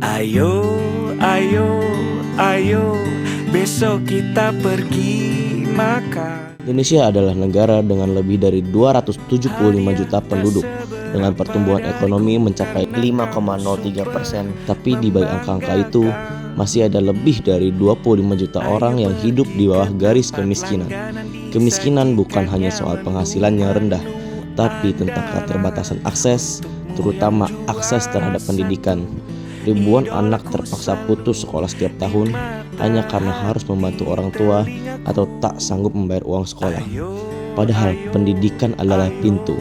Ayo, ayo, ayo, besok kita pergi makan. Indonesia adalah negara dengan lebih dari 275 juta penduduk dengan pertumbuhan ekonomi mencapai 5,03%. Tapi di balik angka-angka itu, masih ada lebih dari 25 juta orang yang hidup di bawah garis kemiskinan. Kemiskinan bukan hanya soal penghasilan yang rendah, tapi tentang keterbatasan akses, terutama akses terhadap pendidikan. Ribuan anak terpaksa putus sekolah setiap tahun hanya karena harus membantu orang tua atau tak sanggup membayar uang sekolah. Padahal pendidikan adalah pintu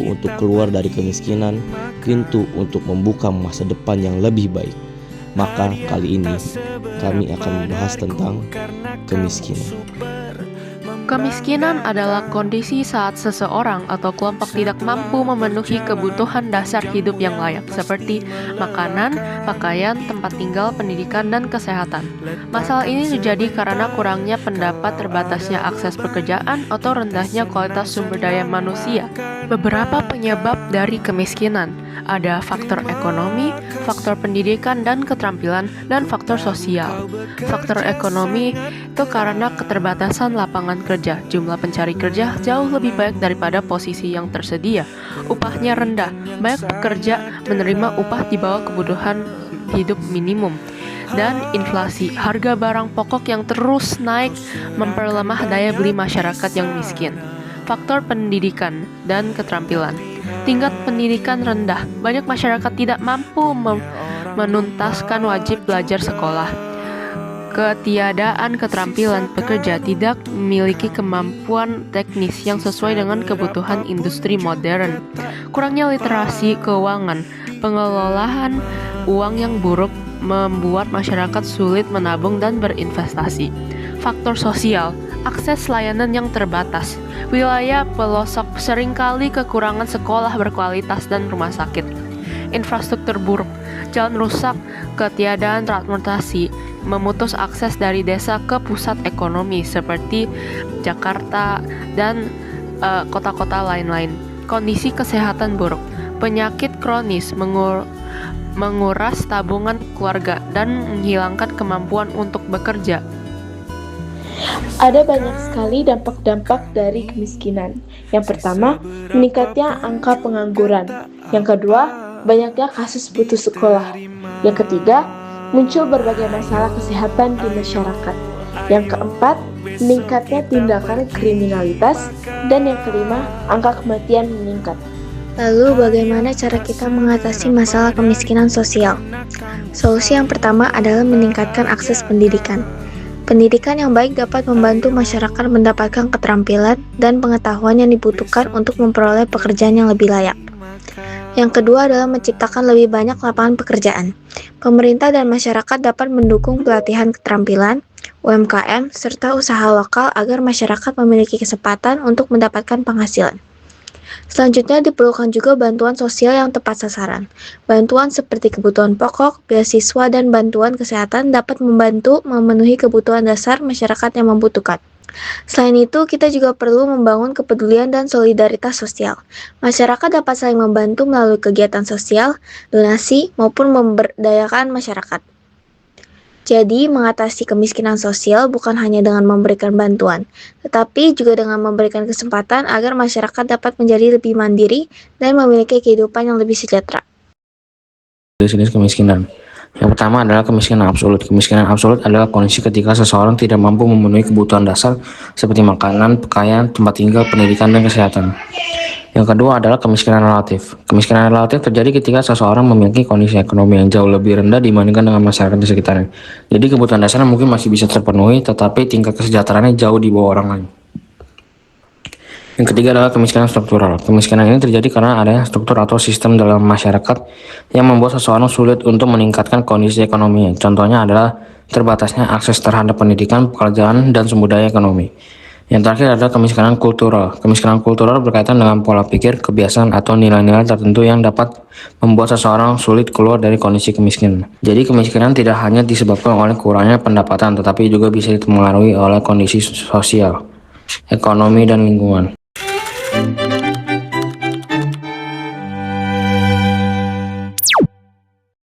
untuk keluar dari kemiskinan, pintu untuk membuka masa depan yang lebih baik. Maka kali ini kami akan membahas tentang kemiskinan. Kemiskinan adalah kondisi saat seseorang atau kelompok tidak mampu memenuhi kebutuhan dasar hidup yang layak, seperti makanan, pakaian, tempat tinggal, pendidikan, dan kesehatan. Masalah ini terjadi karena kurangnya pendapat, terbatasnya akses pekerjaan, atau rendahnya kualitas sumber daya manusia. Beberapa penyebab dari kemiskinan ada faktor ekonomi, faktor pendidikan dan keterampilan, dan faktor sosial. Faktor ekonomi itu karena keterbatasan lapangan kerja. Jumlah pencari kerja jauh lebih banyak daripada posisi yang tersedia. Upahnya rendah. Banyak pekerja menerima upah di bawah kebutuhan hidup minimum. Dan inflasi, harga barang pokok yang terus naik memperlemah daya beli masyarakat yang miskin. Faktor pendidikan dan keterampilan. Tingkat pendidikan rendah. Banyak masyarakat tidak mampu menuntaskan wajib belajar sekolah. Ketiadaan keterampilan pekerja, tidak memiliki kemampuan teknis yang sesuai dengan kebutuhan industri modern. Kurangnya literasi keuangan, pengelolaan uang yang buruk membuat masyarakat sulit menabung dan berinvestasi. Faktor sosial, akses layanan yang terbatas. Wilayah pelosok seringkali kekurangan sekolah berkualitas dan rumah sakit. Infrastruktur buruk, jalan rusak, ketiadaan transportasi, memutus akses dari desa ke pusat ekonomi seperti Jakarta dan kota-kota lain-lain. Kondisi kesehatan buruk, penyakit kronis, menguras tabungan keluarga dan menghilangkan kemampuan untuk bekerja. Ada banyak sekali dampak-dampak dari kemiskinan. Yang pertama, meningkatnya angka pengangguran. Yang kedua, banyaknya kasus putus sekolah. Yang ketiga, muncul berbagai masalah kesehatan di masyarakat. Yang keempat, meningkatnya tindakan kriminalitas. Dan yang kelima, angka kematian meningkat. Lalu bagaimana cara kita mengatasi masalah kemiskinan sosial? Solusi yang pertama adalah meningkatkan akses pendidikan. Pendidikan yang baik dapat membantu masyarakat mendapatkan keterampilan dan pengetahuan yang dibutuhkan untuk memperoleh pekerjaan yang lebih layak. Yang kedua adalah menciptakan lebih banyak lapangan pekerjaan. Pemerintah dan masyarakat dapat mendukung pelatihan keterampilan, UMKM, serta usaha lokal agar masyarakat memiliki kesempatan untuk mendapatkan penghasilan. Selanjutnya diperlukan juga bantuan sosial yang tepat sasaran. Bantuan seperti kebutuhan pokok, beasiswa, dan bantuan kesehatan dapat membantu memenuhi kebutuhan dasar masyarakat yang membutuhkan. Selain itu, kita juga perlu membangun kepedulian dan solidaritas sosial. Masyarakat dapat saling membantu melalui kegiatan sosial, donasi, maupun memberdayakan masyarakat. Jadi, mengatasi kemiskinan sosial bukan hanya dengan memberikan bantuan, tetapi juga dengan memberikan kesempatan agar masyarakat dapat menjadi lebih mandiri dan memiliki kehidupan yang lebih sejahtera. Jenis kemiskinan. Yang pertama adalah kemiskinan absolut. Kemiskinan absolut adalah kondisi ketika seseorang tidak mampu memenuhi kebutuhan dasar seperti makanan, pakaian, tempat tinggal, pendidikan, dan kesehatan. Yang kedua adalah kemiskinan relatif. Kemiskinan relatif terjadi ketika seseorang memiliki kondisi ekonomi yang jauh lebih rendah dibandingkan dengan masyarakat di sekitarnya. Jadi kebutuhan dasarnya mungkin masih bisa terpenuhi, tetapi tingkat kesejahteraannya jauh di bawah orang lain. Yang ketiga adalah kemiskinan struktural. Kemiskinan ini terjadi karena adanya struktur atau sistem dalam masyarakat yang membuat seseorang sulit untuk meningkatkan kondisi ekonominya. Contohnya adalah terbatasnya akses terhadap pendidikan, pekerjaan, dan sumber daya ekonomi. Yang terakhir adalah kemiskinan kultural. Kemiskinan kultural berkaitan dengan pola pikir, kebiasaan, atau nilai-nilai tertentu yang dapat membuat seseorang sulit keluar dari kondisi kemiskinan. Jadi kemiskinan tidak hanya disebabkan oleh kurangnya pendapatan, tetapi juga bisa dipengaruhi oleh kondisi sosial, ekonomi, dan lingkungan.